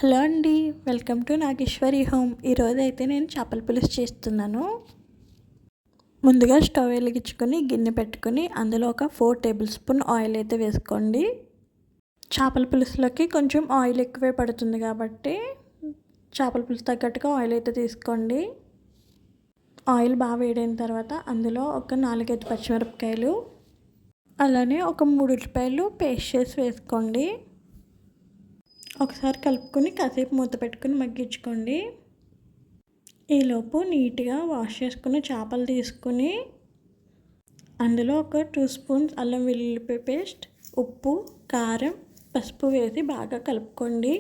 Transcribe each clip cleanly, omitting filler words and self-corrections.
Hello అండి, welcome to Nageswari home. ఈరోజు అయితే నేను చేపల పులుసు చేస్తున్నాను. ముందుగా స్టవ్ వెలిగించుకొని గిన్నె పెట్టుకొని అందులో ఒక 4 టేబుల్ స్పూన్ ఆయిల్ అయితే వేసుకోండి. చేపల పులుసులోకి కొంచెం ఆయిల్ ఎక్కువే పడుతుంది కాబట్టి చేపల పులుసు తగ్గట్టుగా ఆయిల్ అయితే తీసుకోండి. ఆయిల్ బాగా వేడైన తర్వాత అందులో ఒక 4-5 పచ్చిమిరపకాయలు, అలానే ఒక 3 ఉల్లిపాయలు పేస్ట్ చేసి వేసుకోండి. ఒకసారి కలుపుకొని కాసేపు మూత పెట్టుకొని మగ్గించుకోండి. ఈలోపు నీట్గా వాష్ చేసుకున్న చేపలు తీసుకుని అందులో ఒక 2 స్పూన్స్ అల్లం వెల్లుల్లి పేస్ట్, ఉప్పు, కారం, పసుపు వేసి బాగా కలుపుకోండి.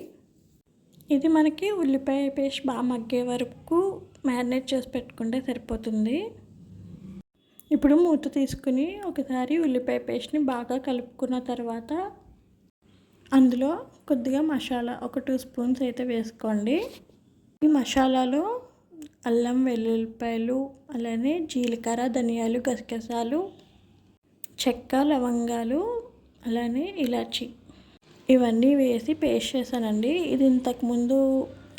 ఇది మనకి ఉల్లిపాయ పేస్ట్ బాగా మగ్గే వరకు మ్యారినేట్ చేసి పెట్టుకుంటే సరిపోతుంది. ఇప్పుడు మూత తీసుకుని ఒకసారి ఉల్లిపాయ పేస్ట్ని బాగా కలుపుకున్న తర్వాత అందులో కొద్దిగా మసాలా ఒక 2 స్పూన్స్ అయితే వేసుకోండి. ఈ మసాలాలో అల్లం వెల్లుల్లిపాయలు, అలానే జీలకర్ర, ధనియాలు, గసగసాలు, చెక్క, లవంగాలు, అలానే ఇలాచి ఇవన్నీ వేసి పేస్ట్ చేశానండి. ఇది ఇంతకుముందు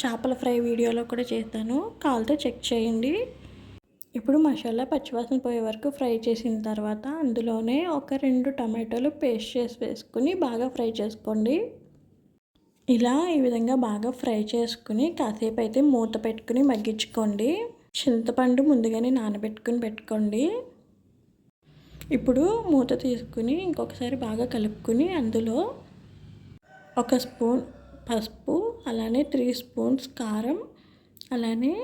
చేపల ఫ్రై వీడియోలో కూడా చేశాను, కావాలంటే చెక్ చేయండి. ఇప్పుడు మసాలా పచ్చివాసన పోయే వరకు ఫ్రై చేసిన తర్వాత అందులోనే ఒక 2 టమాటోలు పేస్ట్ చేసి వేసుకుని బాగా ఫ్రై చేసుకోండి. ఈ విధంగా బాగా ఫ్రై చేసుకుని కాసేపు అయితే మూత పెట్టుకుని మగ్గించుకోండి. చింతపండు ముందుగానే నానబెట్టుకుని పెట్టుకోండి. ఇప్పుడు మూత తీసుకుని ఇంకొకసారి బాగా కలుపుకుని అందులో 1 స్పూన్ పసుపు, అలానే 3 స్పూన్స్ కారం, అలానే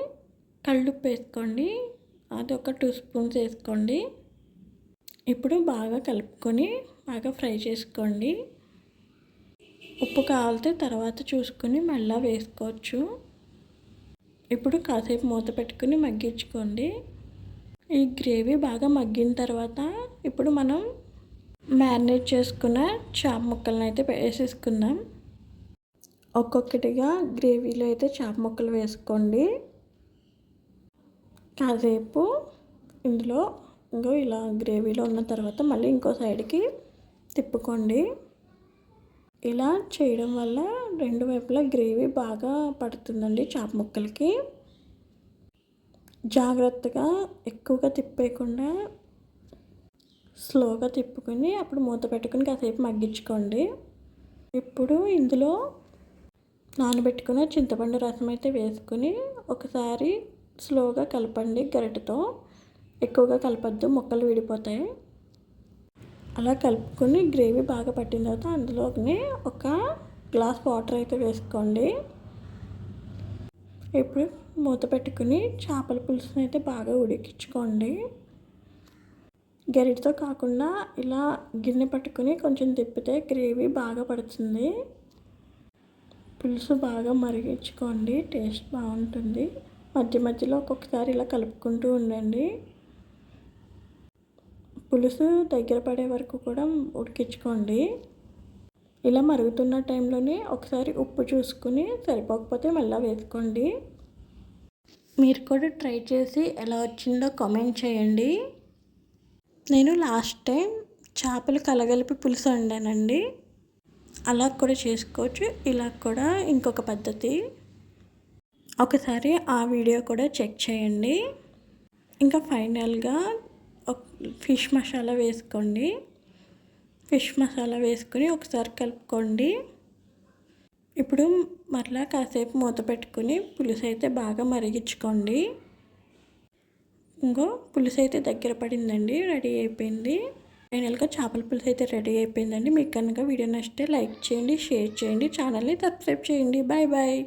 కల్లుప్పు వేసుకోండి. అది ఒక 2 స్పూన్స్ వేసుకోండి. ఇప్పుడు బాగా కలుపుకొని బాగా ఫ్రై చేసుకోండి. ఉప్పు కావాలితే తర్వాత చూసుకొని మళ్ళీ వేసుకోవచ్చు. ఇప్పుడు కాసేపు మూత పెట్టుకుని మగ్గించుకోండి. ఈ గ్రేవీ బాగా మగ్గిన తర్వాత ఇప్పుడు మనం మ్యారినేట్ చేసుకున్న చేప ముక్కలను అయితే వేసేసుకుందాం. ఒక్కొక్కటిగా గ్రేవీలో అయితే చేప ముక్కలు వేసుకోండి. కాసేపు ఇందులో ఇలా గ్రేవీలో ఉన్న తర్వాత మళ్ళీ ఇంకో సైడ్కి తిప్పుకోండి. ఇలా చేయడం వల్ల 2 వైపులా గ్రేవీ బాగా పడుతుందండి చేప ముక్కలకి. జాగ్రత్తగా ఎక్కువగా తిప్పేయకుండా స్లోగా తిప్పుకొని అప్పుడు మూత పెట్టుకుని కాసేపు మగ్గించుకోండి. ఇప్పుడు ఇందులో నానబెట్టుకున్న చింతపండు రసం అయితే వేసుకుని ఒకసారి స్లోగా కలపండి. గరిటెతో ఎక్కువగా కలపద్దు, ముక్కలు విడిపోతాయి. అలా కలుపుకొని గ్రేవీ బాగా పట్టిన తర్వాత అందులోకి ఒక గ్లాస్ వాటర్ అయితే వేసుకోండి. ఇప్పుడు మూత పెట్టుకుని చేపల పులుసుని అయితే బాగా ఉడికించుకోండి. గరిటెతో కాకుండా ఇలా గిన్నె పట్టుకుని కొంచెం తిప్పితే గ్రేవీ బాగా పడుతుంది. పులుసు బాగా మరిగించుకోండి, టేస్ట్ బాగుంటుంది. మధ్య మధ్యలో ఒక్కొక్కసారి ఇలా కలుపుకుంటూ ఉండండి. పులుసు దగ్గర పడే వరకు కూడా ఉడికించుకోండి. ఇలా మరుగుతున్న టైంలోనే ఒకసారి ఉప్పు చూసుకుని సరిపోకపోతే మళ్ళీ వేసుకోండి. మీరు కూడా ట్రై చేసి ఎలా వచ్చిందో కామెంట్ చేయండి. నేను లాస్ట్ టైం చేపలు కలగలిపి పులుసు వండానండి. అలా కూడా చేసుకోవచ్చు. ఇలా కూడా ఇంకొక పద్ధతి. ఒకసారి ఆ వీడియో కూడా చెక్ చేయండి. ఇంకా ఫైనల్గా ఫిష్ మసాలా వేసుకోండి. ఫిష్ మసాలా వేసుకొని ఒకసారి కలుపుకోండి. ఇప్పుడు మరలా కాసేపు మూత పెట్టుకుని పులుసు అయితే బాగా మరిగించుకోండి. పులుసు అయితే దగ్గర పడిందండి, రెడీ అయిపోయింది. ఫైనల్గా చేపల పులుసు అయితే రెడీ అయిపోయిందండి. మీకు కనుక వీడియో నచ్చితే లైక్ చేయండి, షేర్ చేయండి, ఛానల్ని సబ్స్క్రైబ్ చేయండి. Bye bye.